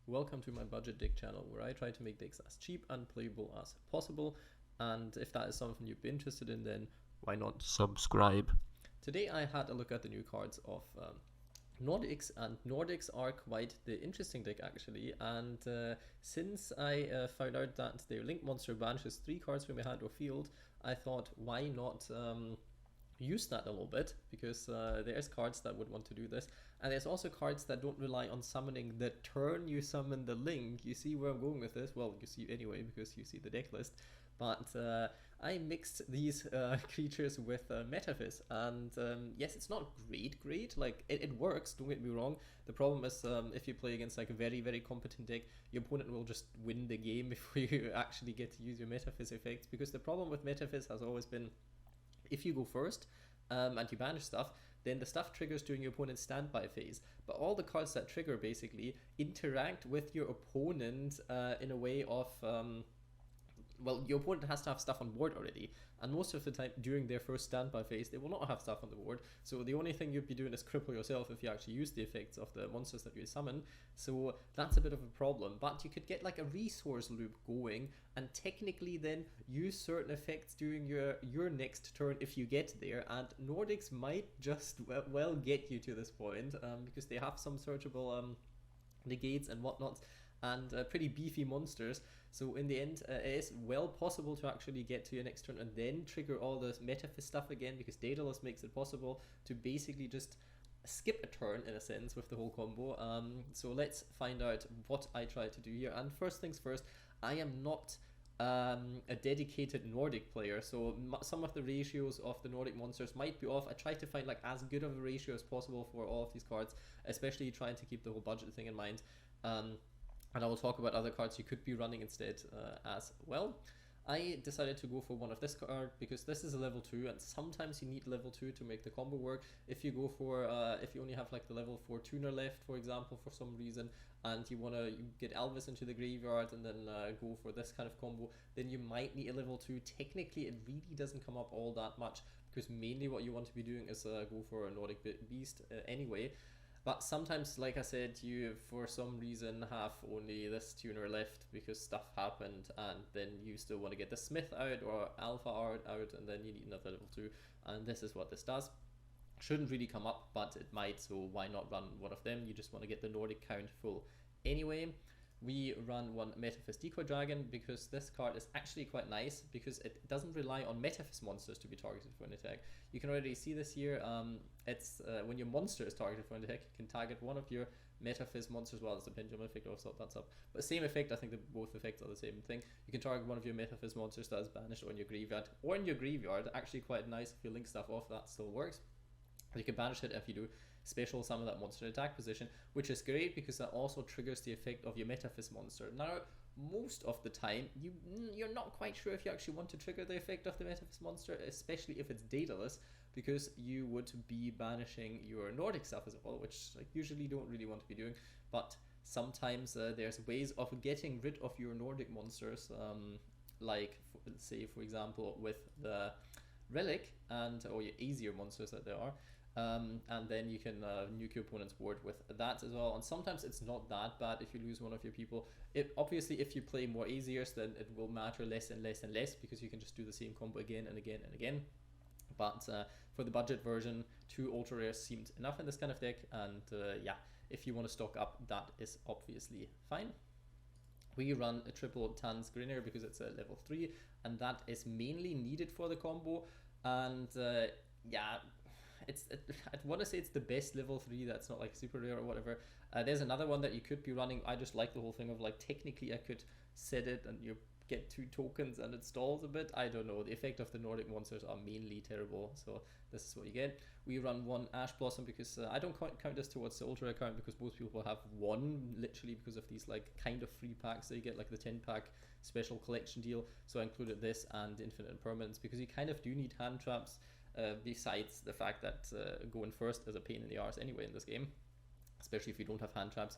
Welcome to my budget deck channel where I try to make decks as cheap and playable as possible, and if that is something you'd be interested in, then why not subscribe? Today I had a look at the new cards of Nordics, and Nordics are quite the interesting deck actually, and since I found out that their Link monster banishes 3 cards from your hand or field, I thought why not use that a little bit, because there's cards that would want to do this, and there's also cards that don't rely on summoning the turn you summon the Link. You see where I'm going with this? Well, you see anyway because you see the deck list, but I mixed these creatures with Metaphys, and yes, it's not great, like it works, don't get me wrong. The problem is if you play against like a very competent deck, your opponent will just win the game before you actually get to use your Metaphys effects, because the problem with Metaphys has always been, if you go first and you banish stuff, then the stuff triggers during your opponent's standby phase. But all the cards that trigger basically interact with your opponent in a way of, well, your opponent has to have stuff on board already, and most of the time during their first standby phase they will not have stuff on the board, so the only thing you'd be doing is cripple yourself if you actually use the effects of the monsters that you summon. So that's a bit of a problem, but you could get like a resource loop going and technically then use certain effects during your next turn if you get there, and Nordics might just well get you to this point, because they have some searchable negates and whatnot, and pretty beefy monsters. So in the end, it is well possible to actually get to your next turn and then trigger all this Metaphys stuff again, because Daedalus makes it possible to basically just skip a turn in a sense with the whole combo. So let's find out what I try to do here. And first things first, I am not a dedicated Nordic player, so some of the ratios of the Nordic monsters might be off. I try to find like as good of a ratio as possible for all of these cards, especially trying to keep the whole budget thing in mind. And I will talk about other cards you could be running instead as well. I decided to go for one of this card because this is a level 2, and sometimes you need level 2 to make the combo work. If you go for, if you only have like the level 4 tuner left, for example, for some reason, and you want to get Alviss into the graveyard and then go for this kind of combo, then you might need a level 2. Technically, it really doesn't come up all that much, because mainly what you want to be doing is go for a Nordic Beast anyway. But sometimes, like I said, you for some reason have only this tuner left because stuff happened, and then you still want to get the Smith out or Alfar out, and then you need another level 2, and this is what this does. Shouldn't really come up, but it might, so why not run one of them? You just want to get the Nordic count full anyway. We run one Metaphys Decoy Dragon because this card is actually quite nice, because it doesn't rely on Metaphys monsters to be targeted for an attack. You can already see this here. It's when your monster is targeted for an attack, you can target one of your Metaphys monsters. Well, it's a pendulum effect, also that's up, but same effect. I think that both effects are the same thing. You can target one of your Metaphys monsters that is banished on your graveyard, or in your graveyard. Actually quite nice if you link stuff off, that still works. You can banish it if you do special summon that monster in attack position, which is great because that also triggers the effect of your Metaphys monster. Now, most of the time, you're not quite sure if you actually want to trigger the effect of the Metaphys monster, especially if it's Daedalus, because you would be banishing your Nordic stuff as well, which like usually don't really want to be doing. But sometimes there's ways of getting rid of your Nordic monsters, like say for example with the Relic and or your easier monsters that there are. And then you can nuke your opponent's board with that as well. And sometimes it's not that bad if you lose one of your people. Obviously, if you play more Aesirs, then it will matter less and less and less, because you can just do the same combo again and again and again. But for the budget version, 2 ultra rares seemed enough in this kind of deck. And yeah, if you want to stock up, that is obviously fine. We run a triple Tanngrisnir because it's a level 3, and that is mainly needed for the combo. And yeah, I want to say it's the best level 3 that's not like super rare or whatever. There's another one that you could be running. I just like the whole thing of like technically I could set it and you get 2 tokens and it stalls a bit. I don't know. The effect of the Nordic monsters are mainly terrible, so this is what you get. We run one Ash Blossom because I don't count this towards the ultra account, because most people have one literally because of these like kind of free packs that you get, like the 10-pack special collection deal. So I included this and Infinite Impermanence because you kind of do need hand traps. Besides the fact that going first is a pain in the arse anyway in this game, especially if you don't have hand traps.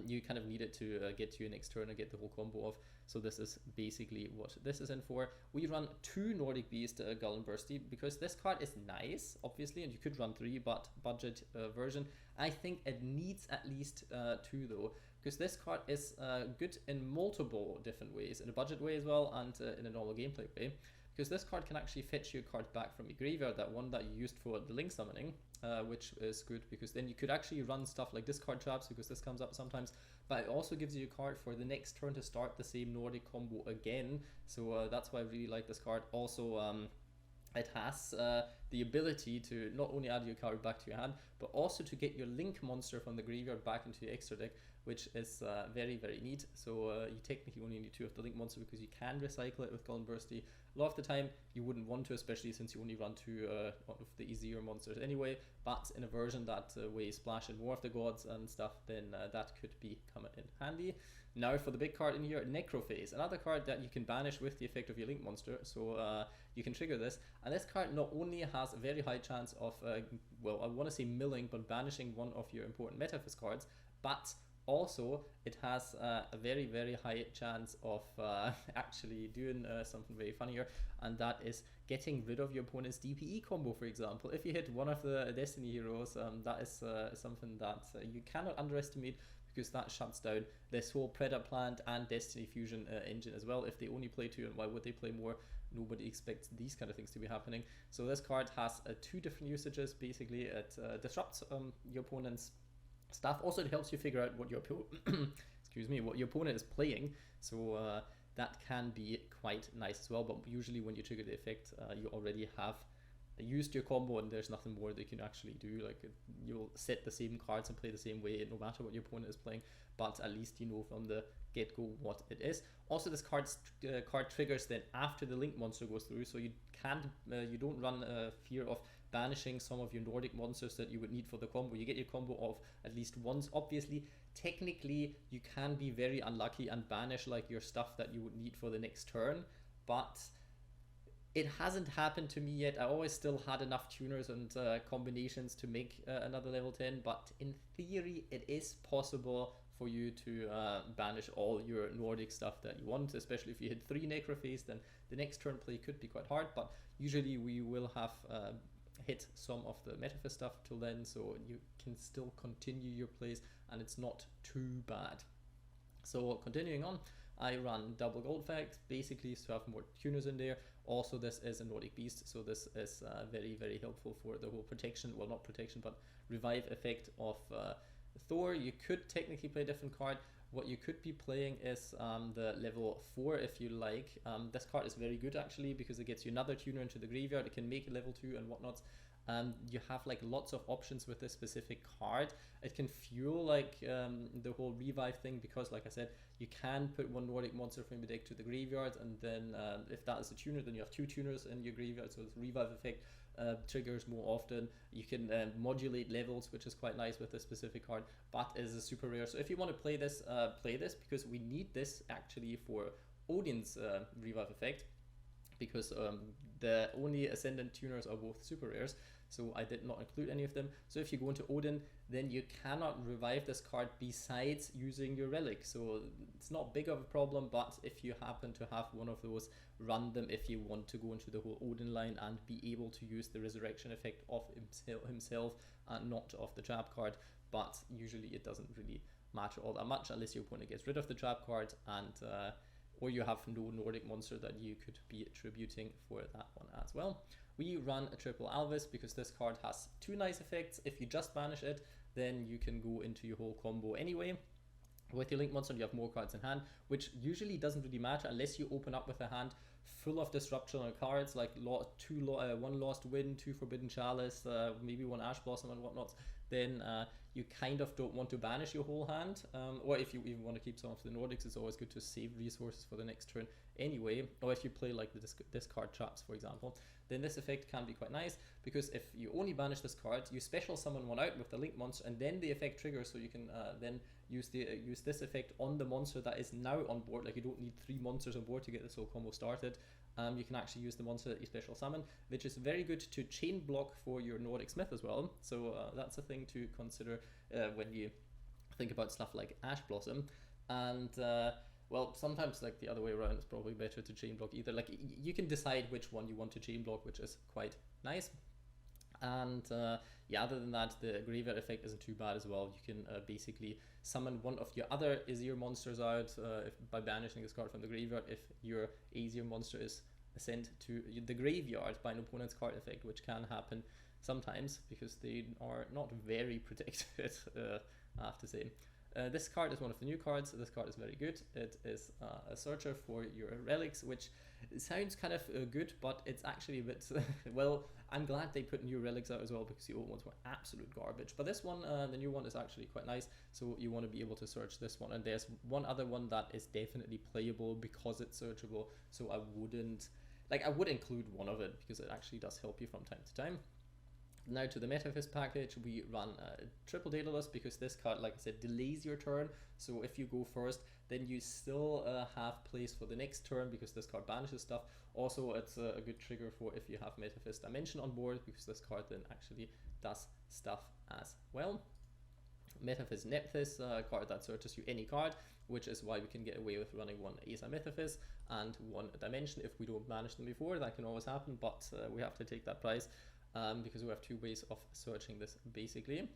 You kind of need it to get to your next turn and get the whole combo off. So this is basically what this is in for. We run 2 Nordic Beast Gullinbursti because this card is nice, obviously, and you could run 3, but budget version. I think it needs at least 2 though, because this card is good in multiple different ways, in a budget way as well, and in a normal gameplay way. Because this card can actually fetch your card back from your graveyard, that one that you used for the link summoning, which is good because then you could actually run stuff like discard traps, because this comes up sometimes, but it also gives you a card for the next turn to start the same Nordic combo again, so that's why I really like this card. Also, it has the ability to not only add your card back to your hand, but also to get your link monster from the graveyard back into your extra deck, which is very, very neat. So you technically only need 2 of the link monster because you can recycle it with Gullinbursti. A lot of the time you wouldn't want to, especially since you only run 2 of the easier monsters anyway, but in a version that where you splash in more of the gods and stuff, then that could be coming in handy. Now for the big card in here, Necroface, another card that you can banish with the effect of your link monster, so you can trigger this, and this card not only has a very high chance of, well, I want to say milling, but banishing one of your important Metaphys cards, but also it has a very, very high chance of actually doing something very funny here, and that is getting rid of your opponent's DPE combo, for example. If you hit one of the Destiny heroes, that is something that you cannot underestimate, because that shuts down this whole Predator Plant and Destiny Fusion engine as well. If they only play 2, and why would they play more? Nobody expects these kind of things to be happening. So this card has 2 different usages. Basically, it disrupts your opponent's stuff. Also, it helps you figure out what your excuse me, what your opponent is playing. So that can be quite nice as well. But usually, when you trigger the effect, you already have used your combo, and there's nothing more they can actually do. Like, you'll set the same cards and play the same way no matter what your opponent is playing, but at least you know from the get-go what it is. Also, this card triggers then after the link monster goes through, so you can't you don't run fear of banishing some of your Nordic monsters that you would need for the combo. You get your combo off at least once. Obviously, technically you can be very unlucky and banish like your stuff that you would need for the next turn, but it hasn't happened to me yet. I always still had enough tuners and combinations to make another level 10, but in theory it is possible for you to banish all your Nordic stuff that you want, especially if you hit 3 Necroface, then the next turn play could be quite hard, but usually we will have hit some of the Metaphys stuff till then, so you can still continue your plays and it's not too bad. So continuing on, I run double Guldfaxe, basically to have more tuners in there. Also, this is a Nordic beast, so this is very, very helpful for the whole protection, well, not protection, but revive effect of Thor. You could technically play a different card. What you could be playing is the level 4 if you like. This card is very good actually, because it gets you another tuner into the graveyard. It can make a level 2 and whatnot. You have like lots of options with this specific card. It can fuel like the whole revive thing, because like I said, you can put 1 Nordic monster from your deck to the graveyard, and then if that is a tuner, then you have 2 tuners in your graveyard, so this revive effect triggers more often. You can modulate levels, which is quite nice with this specific card, but is a super rare. So if you want to play this, because we need this actually for Odin's revive effect, because the only Ascendant tuners are both super rares, so I did not include any of them. So if you go into Odin, then you cannot revive this card besides using your Relic. So it's not big of a problem, but if you happen to have one of those, run them if you want to go into the whole Odin line and be able to use the resurrection effect of himself and not of the trap card. But usually it doesn't really matter all that much unless your opponent gets rid of the trap card, and or you have no Nordic monster that you could be attributing for that one as well. We run a triple Alviss because this card has 2 nice effects. If you just banish it, then you can go into your whole combo anyway. With your link monster, you have more cards in hand, which usually doesn't really matter unless you open up with a hand full of disruptional cards, like 1 Lost Wind, 2 Forbidden Chalice, maybe 1 Ash Blossom and whatnot. Then you kind of don't want to banish your whole hand, or if you even want to keep some of the Nordics, it's always good to save resources for the next turn anyway. Or if you play like the discard traps, for example, then this effect can be quite nice, because if you only banish this card, you special summon one out with the link monster, and then the effect triggers, so you can then use this effect on the monster that is now on board. Like, you don't need 3 monsters on board to get this whole combo started. You can actually use the monster that you special summon, which is very good to chain block for your Nordic Smith as well. So that's a thing to consider when you think about stuff like Ash Blossom. And well, sometimes like the other way around, it's probably better to chain block either. Like, you can decide which one you want to chain block, which is quite nice. And yeah, other than that, the graveyard effect isn't too bad as well. You can basically summon one of your other Azir monsters out by banishing this card from the graveyard if your Azir monster is sent to the graveyard by an opponent's card effect, which can happen sometimes because they are not very protected, I have to say. This card is one of the new cards. This card is very good. It is a searcher for your relics, which sounds kind of good, but it's actually a bit well, I'm glad they put new relics out as well because the old ones were absolute garbage. But this one, the new one, is actually quite nice, so you want to be able to search this one. And there's one other one that is definitely playable because it's searchable, so I would include one of it because it actually does help you from time to time. Now to the Metaphys package, we run triple Daedalus because this card, like I said, delays your turn. So if you go first, then you still have place for the next turn because this card banishes stuff. Also, it's a good trigger for if you have Metaphys Dimension on board because this card then actually does stuff as well. Metaphys Nephthys, a card that searches you any card, which is why we can get away with running one Asymmetaphys and one Dimension if we don't banish them before. That can always happen, but we have to take that price. Because we have two ways of searching this basically.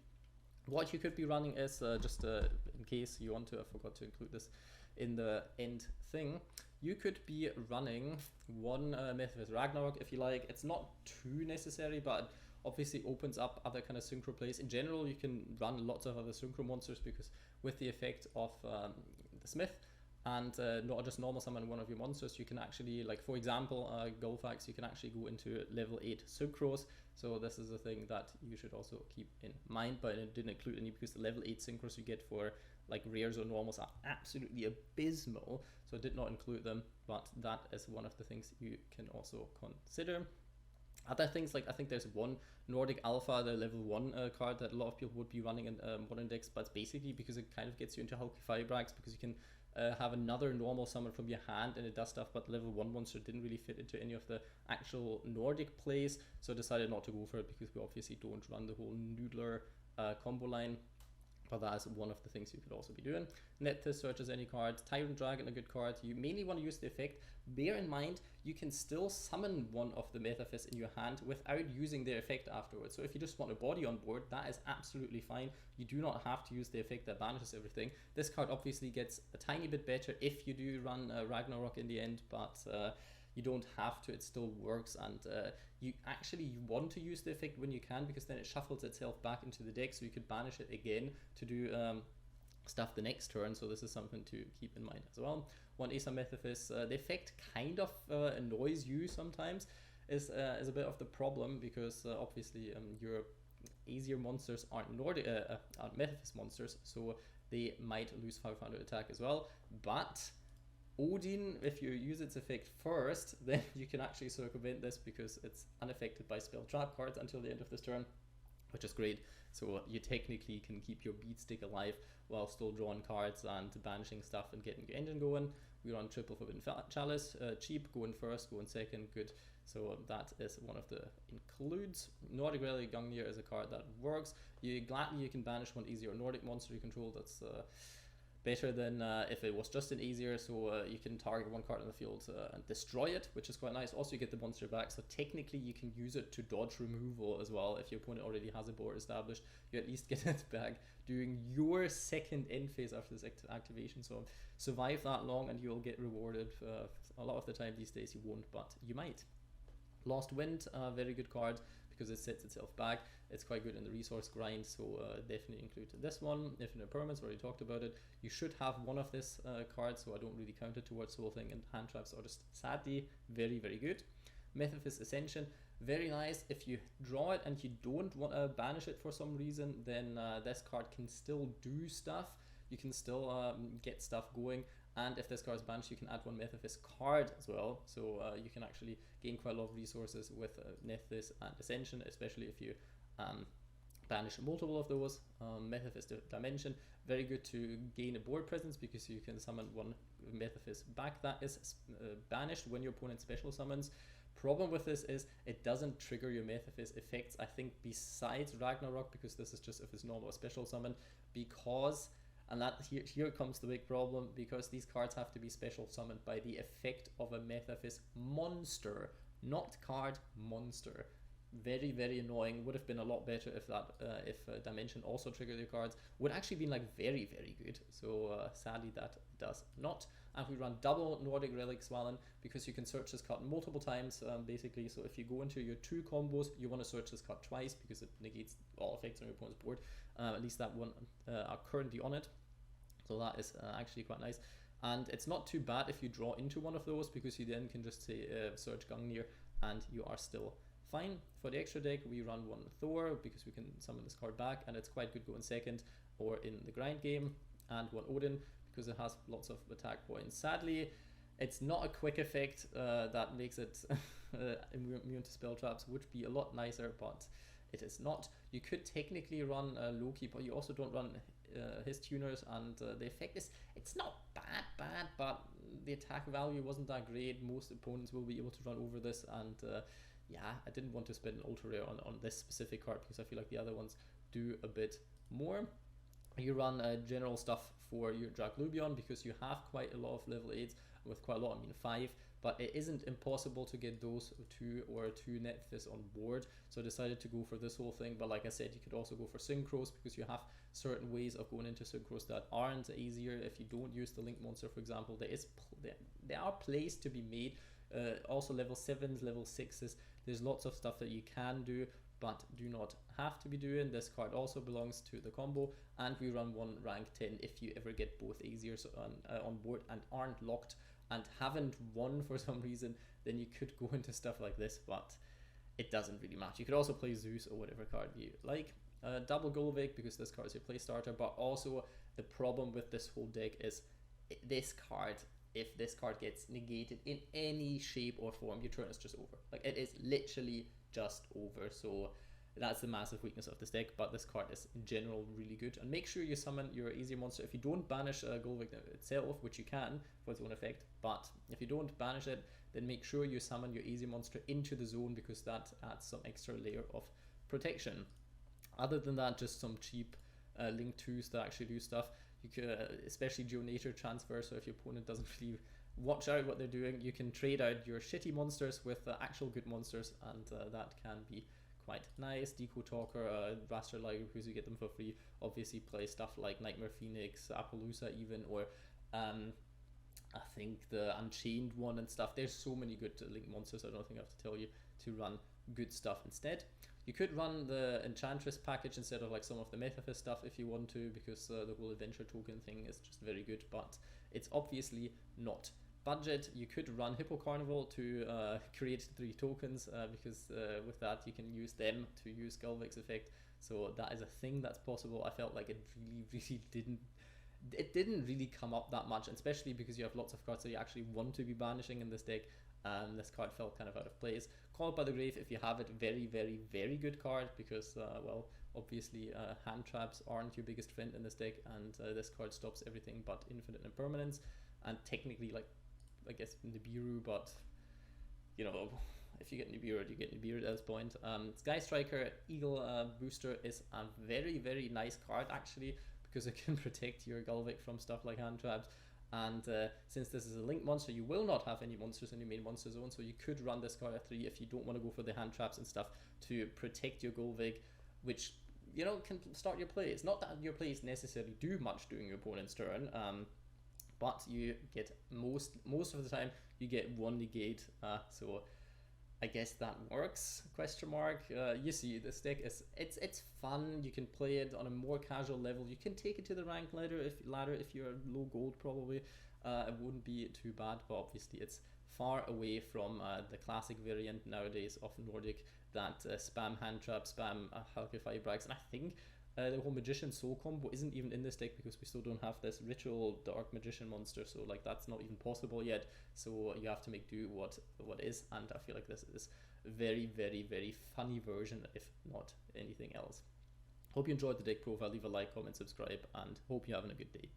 What you could be running is, just in case you want to, I forgot to include this in the end thing, you could be running one Metaphys Ragnarok if you like. It's not too necessary, but obviously opens up other kind of synchro plays. In general, you can run lots of other synchro monsters because with the effect of the Smith, and not just normal summon one of your monsters, you can actually, like for example, Gulfaxe, you can actually go into level 8 synchros. So this is a thing that you should also keep in mind, but it didn't include any because the level 8 synchros you get for like rares or normals are absolutely abysmal. So I did not include them, but that is one of the things you can also consider. Other things, like I think there's one Nordic Alpha, the level 1 card that a lot of people would be running in modern decks, but it's basically because it kind of gets you into Hulky Firebrags because you can have another normal summon from your hand and it does stuff, but level 1 monster didn't really fit into any of the actual Nordic plays, so I decided not to go for it because we obviously don't run the whole Noodler combo line. But that's one of the things you could also be doing. Nephthys searches any card. Tyrant Dragon, a good card. You mainly want to use the effect. Bear in mind, you can still summon one of the Metaphys in your hand without using the effect afterwards. So if you just want a body on board, that is absolutely fine. You do not have to use the effect that banishes everything. This card obviously gets a tiny bit better if you do run Ragnarok in the end, but you don't have to, it still works, and you want to use the effect when you can because then it shuffles itself back into the deck, so you could banish it again to do stuff the next turn, so this is something to keep in mind as well. One Asymmetaphys, the effect kind of annoys you sometimes, is a bit of the problem because obviously your easier monsters aren't Metaphys monsters, so they might lose 500 attack as well, but Odin, if you use its effect first, then you can actually circumvent this because it's unaffected by spell trap cards until the end of this turn, which is great. So you technically can keep your beat stick alive while still drawing cards and banishing stuff and getting your engine going. We run triple Forbidden Chalice, cheap, going first, going second, good. So that is one of the includes. Nordic Relic Gungnir is a card that works. You can banish one easier Nordic monster you control. That's better than if it was just an easier, so you can target one card on the field and destroy it, which is quite nice. Also, you get the monster back, so technically you can use it to dodge removal as well. If your opponent already has a board established, you at least get it back during your second end phase after this activation. So survive that long and you'll get rewarded. A lot of the time these days you won't, but you might. Lost Wind, very good card because it sets itself back. It's quite good in the resource grind, so definitely include this one. Infinite Impermanence, already talked about it. You should have one of this cards, so I don't really count it towards the whole thing, and Handtraps are just sadly very, very good. Metaphys Ascension, very nice. If you draw it and you don't want to banish it for some reason, then this card can still do stuff. You can still get stuff going, and if this card is banished, you can add one Metaphys card as well, so you can actually gain quite a lot of resources with Nephthys and Ascension, especially if you banish multiple of those. Metaphys Dimension, very good to gain a board presence because you can summon one Metaphys back that is banished when your opponent special summons. Problem with this is it doesn't trigger your Metaphys effects, I think, besides Ragnarok, because this is just if it's normal or special summon, because, and that here comes the big problem, because these cards have to be special summoned by the effect of a Metaphys monster, not card, monster. very, very annoying. Would have been a lot better if that Dimension also triggered your cards. Would actually been like very, very good. So sadly that does not. And we run double Nordic Relic Svalinn because you can search this card multiple times, basically. So if you go into your 2 combos, you want to search this card twice because it negates all effects on your opponent's board. At least that one are currently on it. So that is actually quite nice. And it's not too bad if you draw into one of those, because you then can just say search Gungnir and you are still fine. For the extra deck, we run 1 Thor because we can summon this card back, and it's quite good going second or in the grind game, and 1 Odin because it has lots of attack points. Sadly, it's not a quick effect that makes it immune to spell traps. Would be a lot nicer, but it is not. You could technically run Loki, but you also don't run his tuners, and the effect is, it's not bad, but the attack value wasn't that great. Most opponents will be able to run over this, and yeah, I didn't want to spend an ultra rare on this specific card because I feel like the other ones do a bit more. You run general stuff for your Draglubion because you have quite a lot of level 8s, with quite a lot, I mean 5, but it isn't impossible to get those 2 or 2 Nephthys on board, so I decided to go for this whole thing. But like I said, you could also go for Synchros because you have certain ways of going into Synchros that aren't easier if you don't use the Link Monster, for example. There are plays to be made, also level 7s, level 6s, there's lots of stuff that you can do but do not have to be doing. This card also belongs to the combo, and we run 1 rank 10 if you ever get both Aesirs on board and aren't locked and haven't won for some reason. Then you could go into stuff like this, but it doesn't really matter. You could also play Zeus or whatever card you like. Double Gullveig because this card is your play starter, but also the problem with this whole deck is this card, if this card gets negated in any shape or form, your turn is just over. Like, it is literally just over. So that's the massive weakness of this deck, but this card is in general really good. And make sure you summon your easy monster. If you don't banish Gullveig itself, which you can for its own effect, but if you don't banish it, then make sure you summon your easy monster into the zone, because that adds some extra layer of protection. Other than that, just some cheap link 2s that actually do stuff. You could, especially Geonator Transverser, if your opponent doesn't really watch out what they're doing, you can trade out your shitty monsters with actual good monsters, and that can be quite nice. Decode Talker, Raster Liger, because you get them for free. Obviously play stuff like Nightmare Phoenix, Appaloosa even, or I think the Unchained one and stuff. There's so many good link monsters, I don't think I have to tell you to run good stuff instead. You could run the Enchantress package instead of like some of the Metaphys stuff if you want to, because the whole adventure token thing is just very good, but it's obviously not budget. You could run Hippo Carnival to create 3 tokens, because with that you can use them to use Gullveig's effect, so that is a thing that's possible. I felt like it really didn't really come up that much, especially because you have lots of cards that you actually want to be banishing in this deck. This card felt kind of out of place. Called by the Grave, if you have it, very, very, very good card, because well, obviously hand traps aren't your biggest friend in this deck, and this card stops everything but Infinite Impermanence, and technically, like, I guess Nibiru, but you know, if you get Nibiru, you get Nibiru at this point. Sky Striker Eagle Booster is a very, very nice card actually, because it can protect your Gullveig from stuff like hand traps. And since this is a link monster, you will not have any monsters in your main monster zone, so you could run this card at 3 if you don't want to go for the hand traps and stuff to protect your Gullveig, which, you know, can start your plays. Not that your plays necessarily do much during your opponent's turn, but you get most of the time you get 1 negate, so I guess that works, question mark. You see, this deck is it's fun. You can play it on a more casual level. You can take it to the rank ladder if you're low gold, probably. It wouldn't be too bad, but obviously it's far away from the classic variant nowadays of Nordic that spam hand trap, spam Halka Firebrax, and I think the whole Magician Soul combo isn't even in this deck because we still don't have this Ritual Dark Magician monster, so like that's not even possible yet, so you have to make do what is, and I feel like this is a very, very, very funny version, if not anything else. Hope you enjoyed the deck profile. Leave a like, comment, subscribe, and hope you're having a good day.